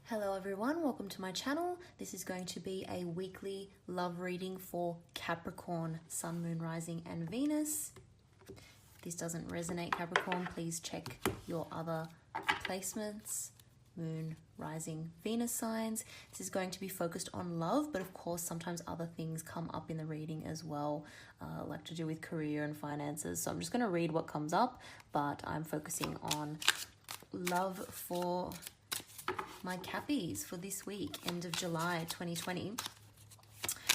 Hello everyone, welcome to my channel. This is going to be a weekly love reading for Capricorn, Sun, Moon, Rising and Venus. If this doesn't resonate, Capricorn, please check your other placements, Moon, Rising, Venus signs. This is going to be focused on love, but of course sometimes other things come up in the reading as well, like to do with career and finances. So I'm just going to read what comes up, but I'm focusing on love for my Cappies for this week, end of July 2020. I'm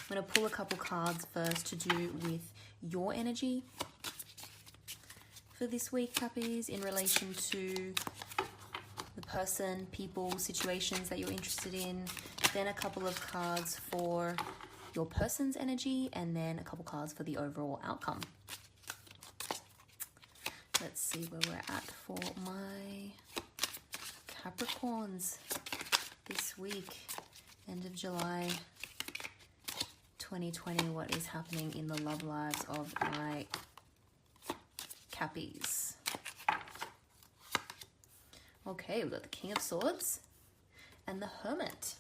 going to pull a couple cards first to do with your energy for this week, Cappies, in relation to the person, people, situations that you're interested in. Then a couple of cards for your person's energy, and then a couple cards for the overall outcome. Let's see where we're at for my Capricorns this week, end of July 2020. What is happening in the love lives of my Cappies? Okay, we've got the King of Swords and the Hermit.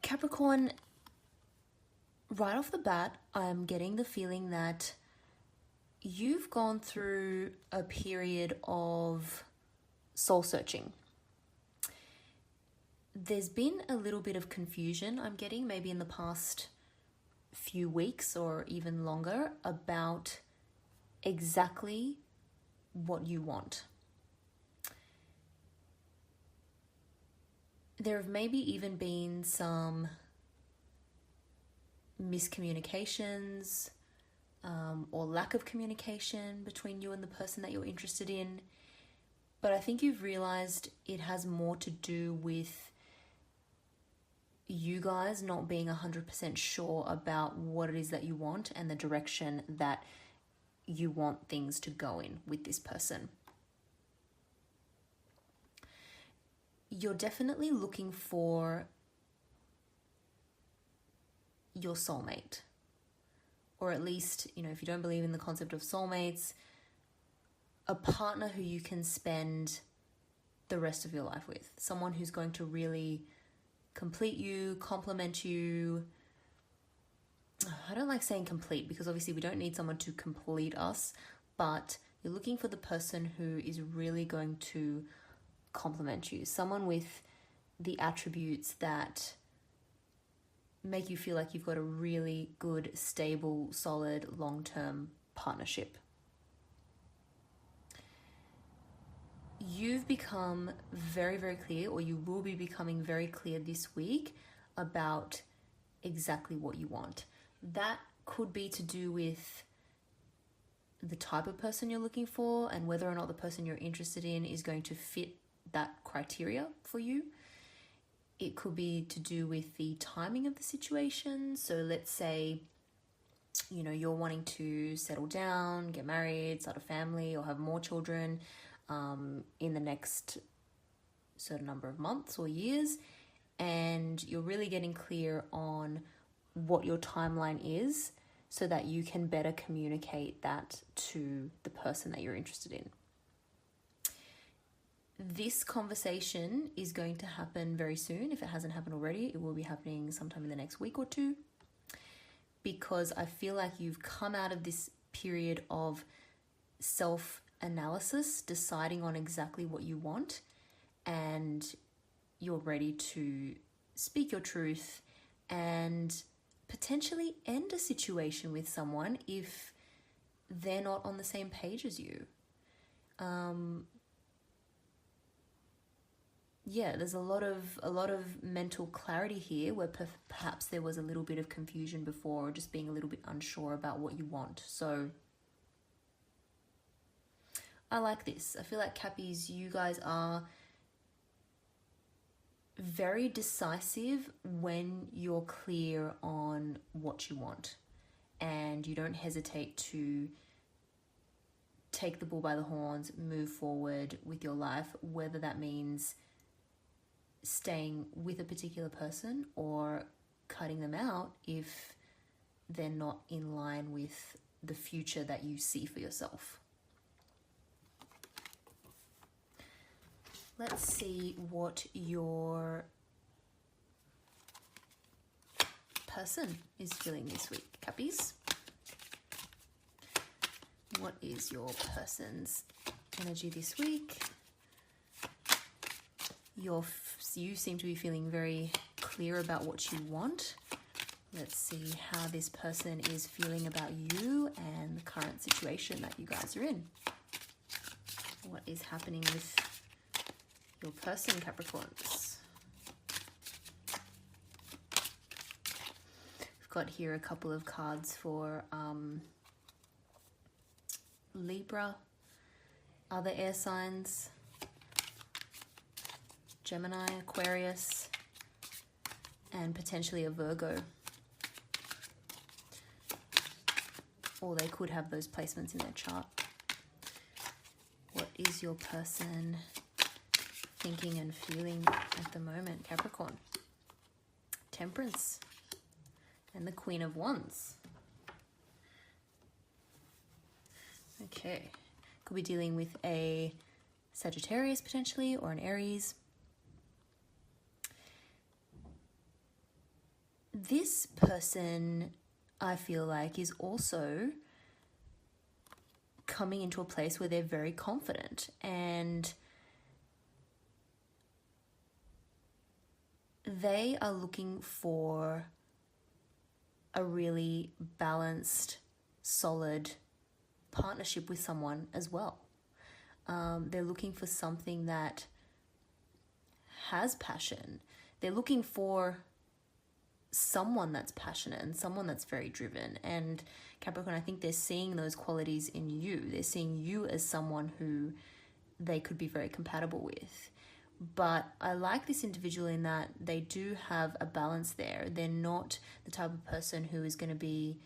Capricorn, right off the bat, I'm getting the feeling that you've gone through a period of soul searching. There's been a little bit of confusion, I'm getting, maybe in the past few weeks or even longer, about exactly what you want. There have maybe even been some miscommunications, or lack of communication between you and the person that you're interested in. But I think you've realized it has more to do with you guys not being 100% sure about what it is that you want and the direction that you want things to go in with this person. You're definitely looking for your soulmate. Or at least, if you don't believe in the concept of soulmates, a partner who you can spend the rest of your life with. Someone who's going to really complete you, complement you. I don't like saying complete because obviously we don't need someone to complete us, but you're looking for the person who is really going to complement you. Someone with the attributes that make you feel like you've got a really good, stable, solid, long-term partnership. You've become very, very clear, or you will be becoming very clear this week about exactly what you want. That could be to do with the type of person you're looking for and whether or not the person you're interested in is going to fit that criteria for you. It could be to do with the timing of the situation. So let's say, you're wanting to settle down, get married, start a family, or have more children in the next certain number of months or years. And you're really getting clear on what your timeline is so that you can better communicate that to the person that you're interested in. This conversation is going to happen very soon. If it hasn't happened already, it will be happening sometime in the next week or two, because I feel like you've come out of this period of self-analysis, deciding on exactly what you want, and you're ready to speak your truth and potentially end a situation with someone if they're not on the same page as you. There's a lot of mental clarity here where perhaps there was a little bit of confusion before, or just being a little bit unsure about what you want. So I like this. I feel like Cappies, you guys are very decisive when you're clear on what you want, and you don't hesitate to take the bull by the horns, move forward with your life, whether that means staying with a particular person or cutting them out if they're not in line with the future that you see for yourself. Let's see what your person is feeling this week, Cappies. What is your person's energy this week? You seem to be feeling very clear about what you want. Let's see how this person is feeling about you and the current situation that you guys are in. What is happening with your person, Capricorns? We've got here a couple of cards for Libra, other air signs, Gemini, Aquarius, and potentially a Virgo. Or they could have those placements in their chart. What is your person thinking and feeling at the moment, Capricorn? Temperance and the Queen of Wands. Okay, could be dealing with a Sagittarius potentially, or an Aries. This person, I feel like, is also coming into a place where they're very confident, and they are looking for a really balanced, solid partnership with someone as well. They're looking for something that has passion. They're looking for someone that's passionate and someone that's very driven. And Capricorn, I think they're seeing those qualities in you. They're seeing you as someone who they could be very compatible with. But I like this individual in that they do have a balance there. They're not the type of person who is going to be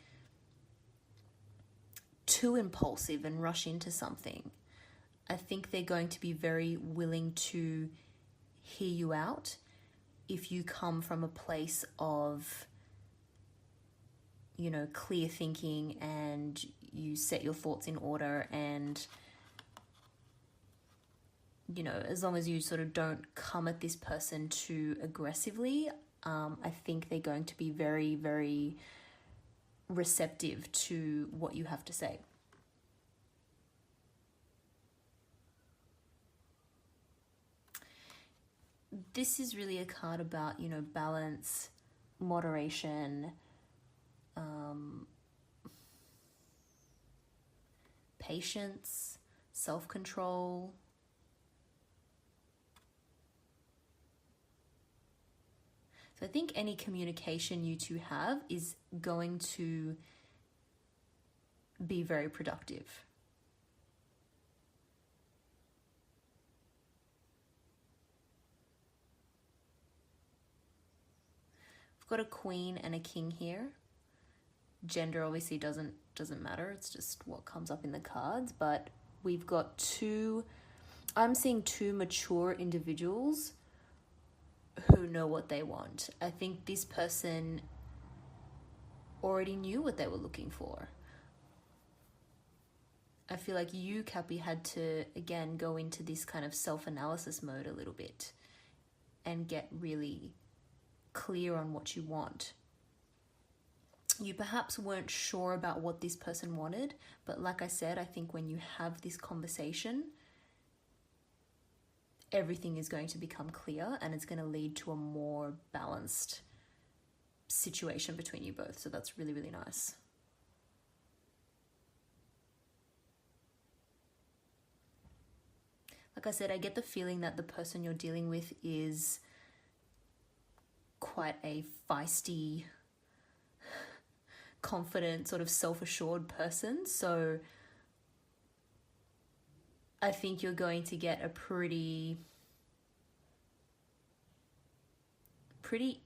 too impulsive and rush into something. I think they're going to be very willing to hear you out if you come from a place of, you know, clear thinking, and you set your thoughts in order, and, you know, as long as you sort of don't come at this person too aggressively, I think they're going to be very, very receptive to what you have to say. This is really a card about, you know, balance, moderation, patience, self-control. So I think any communication you two have is going to be very productive. We've got a queen and a king here. Gender obviously doesn't matter. It's just what comes up in the cards. But we've got I'm seeing two mature individuals who know what they want. I think this person already knew what they were looking for. I feel like you, Cappy, had to, again, go into this kind of self-analysis mode a little bit and get really clear on what you want. You perhaps weren't sure about what this person wanted, but like I said, I think when you have this conversation, everything is going to become clear, and it's going to lead to a more balanced situation between you both. So that's really, really nice. Like I said, I get the feeling that the person you're dealing with is quite a feisty, confident, sort of self-assured person. So I think you're going to get a pretty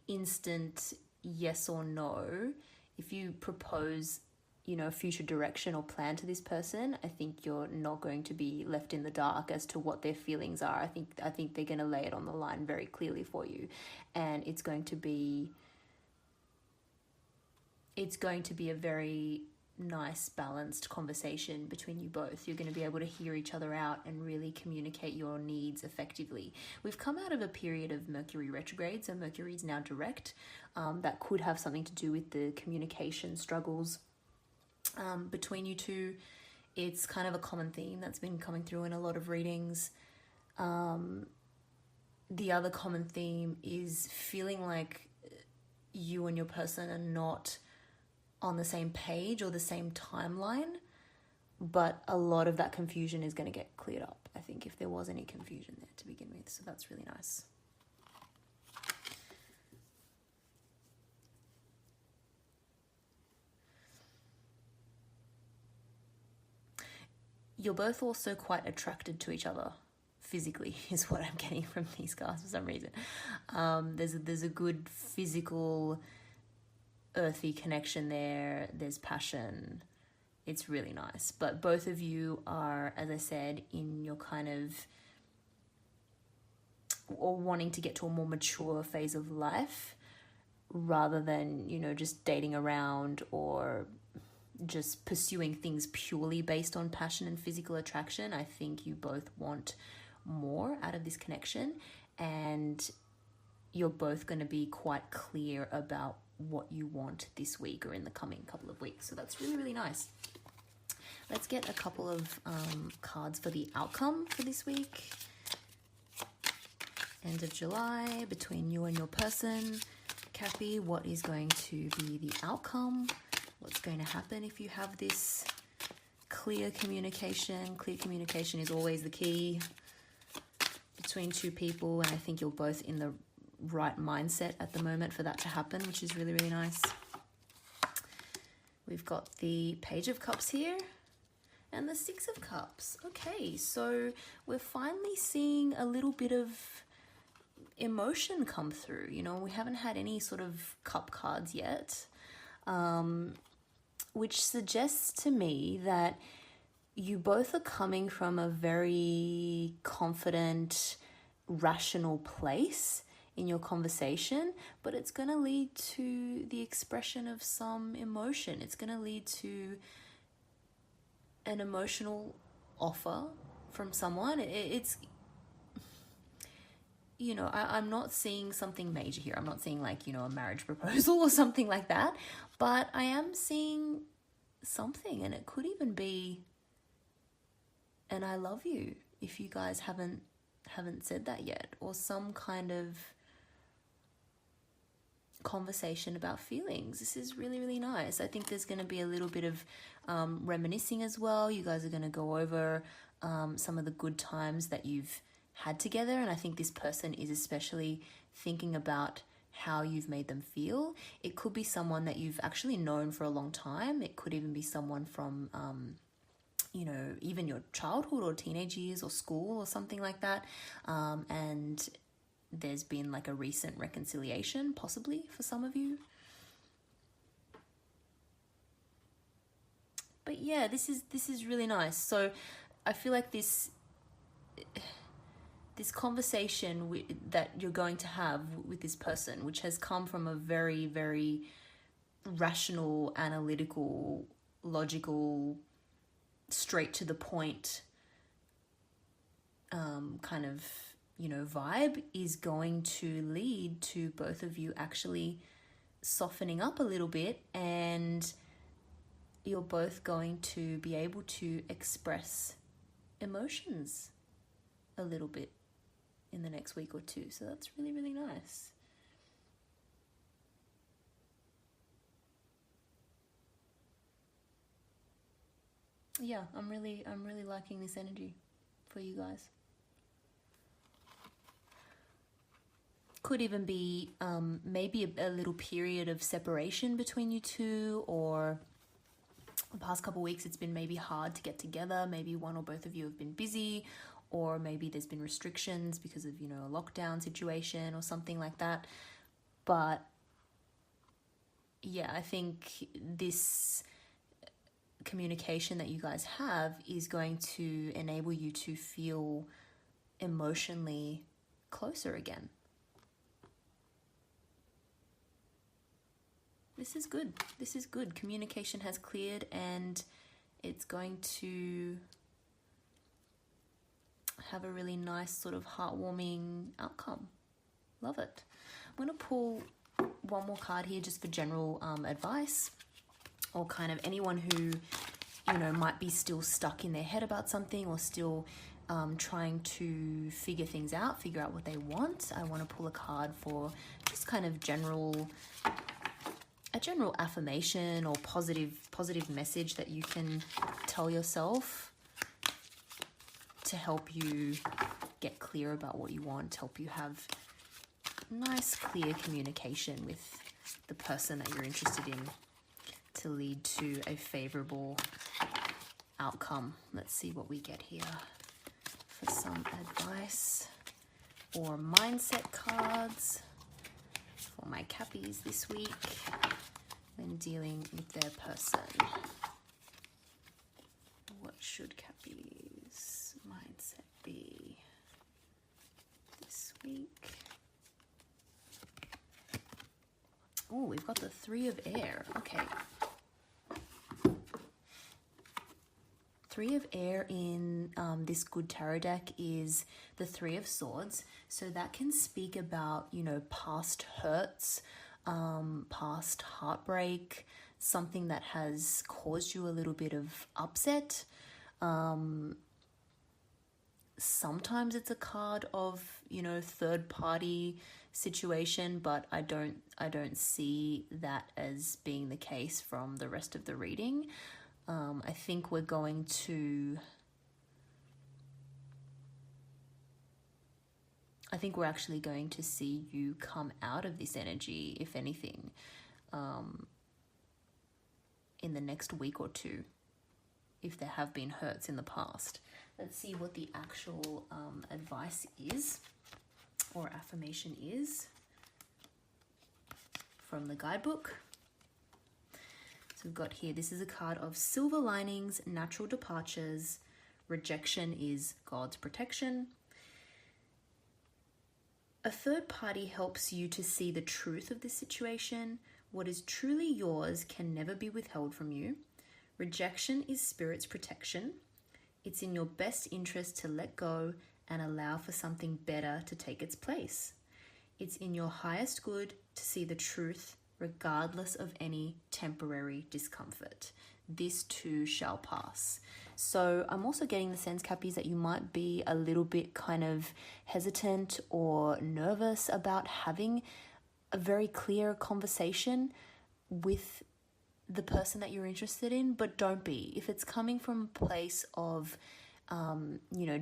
instant yes or no. If you propose, you know, a future direction or plan to this person, I think you're not going to be left in the dark as to what their feelings are. I think they're going to lay it on the line very clearly for you, and it's going to be a very nice balanced conversation between you both. You're going to be able to hear each other out and really communicate your needs effectively. We've come out of a period of Mercury retrograde, so Mercury is now direct. That could have something to do with the communication struggles between you two. It's kind of a common theme that's been coming through in a lot of readings. The other common theme is feeling like you and your person are not on the same page or the same timeline, but a lot of that confusion is going to get cleared up, I think, if there was any confusion there to begin with. So that's really nice. You're both also quite attracted to each other physically, is what I'm getting from these cards for some reason. There's a good physical, earthy connection there. There's passion. It's really nice. But both of you are, as I said, in your kind of, or wanting to get to a more mature phase of life rather than, you know, just dating around or just pursuing things purely based on passion and physical attraction. I think you both want more out of this connection, and you're both going to be quite clear about what you want this week or in the coming couple of weeks. So that's really, really nice. Let's get a couple of cards for the outcome for this week. End of July, between you and your person. Cappy, what is going to be the outcome? What's going to happen if you have this clear communication? Clear communication is always the key between two people, and I think you're both in the right mindset at the moment for that to happen, which is really, really nice. We've got the Page of Cups here and the Six of Cups. Okay, so we're finally seeing a little bit of emotion come through. You know, we haven't had any sort of cup cards yet, which suggests to me that you both are coming from a very confident, rational place in your conversation, but it's going to lead to the expression of some emotion. It's going to lead to an emotional offer from someone. It's, you know, I'm not seeing something major here. I'm not seeing like, you know, a marriage proposal or something like that, but I am seeing something, and it could even be an I love you if you guys haven't said that yet, or some kind of conversation about feelings. This is really, really nice. I think there's going to be a little bit of reminiscing as well. You guys are going to go over some of the good times that you've had together, and I think this person is especially thinking about how you've made them feel. It could be someone that you've actually known for a long time. It could even be someone from you know, even your childhood or teenage years or school or something like that. And there's been like a recent reconciliation, possibly for some of you. But yeah, this is really nice. So I feel like this conversation that you're going to have with this person, which has come from a very, very rational, analytical, logical, straight to the point kind of, you know, vibe, is going to lead to both of you actually softening up a little bit, and you're both going to be able to express emotions a little bit in the next week or two. So that's really, really nice. Yeah, I'm really liking this energy for you guys. Could even be maybe a little period of separation between you two, or the past couple of weeks it's been maybe hard to get together. Maybe one or both of you have been busy, or maybe there's been restrictions because of, you know, a lockdown situation or something like that. But yeah, I think this communication that you guys have is going to enable you to feel emotionally closer again. This is good. This is good. Communication has cleared and it's going to have a really nice sort of heartwarming outcome. Love it. I'm going to pull one more card here just for general advice, or kind of anyone who, you know, might be still stuck in their head about something, or still trying to figure things out, figure out what they want. I want to pull a card for just kind of a general affirmation or positive message that you can tell yourself to help you get clear about what you want, help you have nice, clear communication with the person that you're interested in to lead to a favorable outcome. Let's see what we get here for some advice or mindset cards for my Cappies this week when dealing with their person. What should Cappies mindset be this week? Oh, we've got the Three of Air. Okay. Three of Air in this good tarot deck is the Three of Swords. So that can speak about, you know, past hurts, past heartbreak, something that has caused you a little bit of upset. Sometimes it's a card of, you know, third party situation, but I don't see that as being the case from the rest of the reading. I think we're actually going to see you come out of this energy, if anything, in the next week or two, if there have been hurts in the past. Let's see what the actual advice is, or affirmation is, from the guidebook. So we've got here, this is a card of silver linings, natural departures, rejection is God's protection. A third party helps you to see the truth of this situation. What is truly yours can never be withheld from you. Rejection is spirit's protection. It's in your best interest to let go and allow for something better to take its place. It's in your highest good to see the truth, regardless of any temporary discomfort. This too shall pass. So I'm also getting the sense, Cappies, that you might be a little bit kind of hesitant or nervous about having a very clear conversation with the person that you're interested in, but don't be. If it's coming from a place of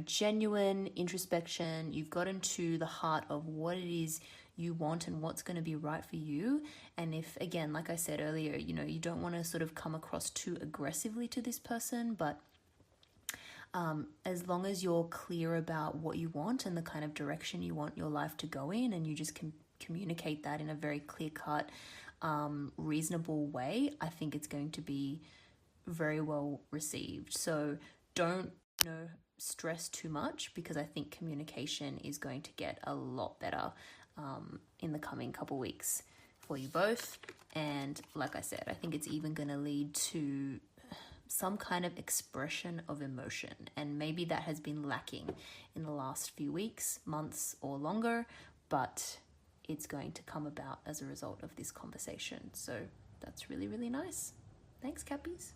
genuine introspection, you've gotten to the heart of what it is you want and what's going to be right for you. And if, again, like I said earlier, you don't want to sort of come across too aggressively to this person, but as long as you're clear about what you want and the kind of direction you want your life to go in, and you just can communicate that in a very clear-cut, reasonable way, I think it's going to be very well received. So don't stress too much, because I think communication is going to get a lot better in the coming couple weeks for you both. And like I said, I think it's even going to lead to some kind of expression of emotion, and maybe that has been lacking in the last few weeks, months, or longer, but it's going to come about as a result of this conversation. So that's really, really nice. Thanks, Cappies.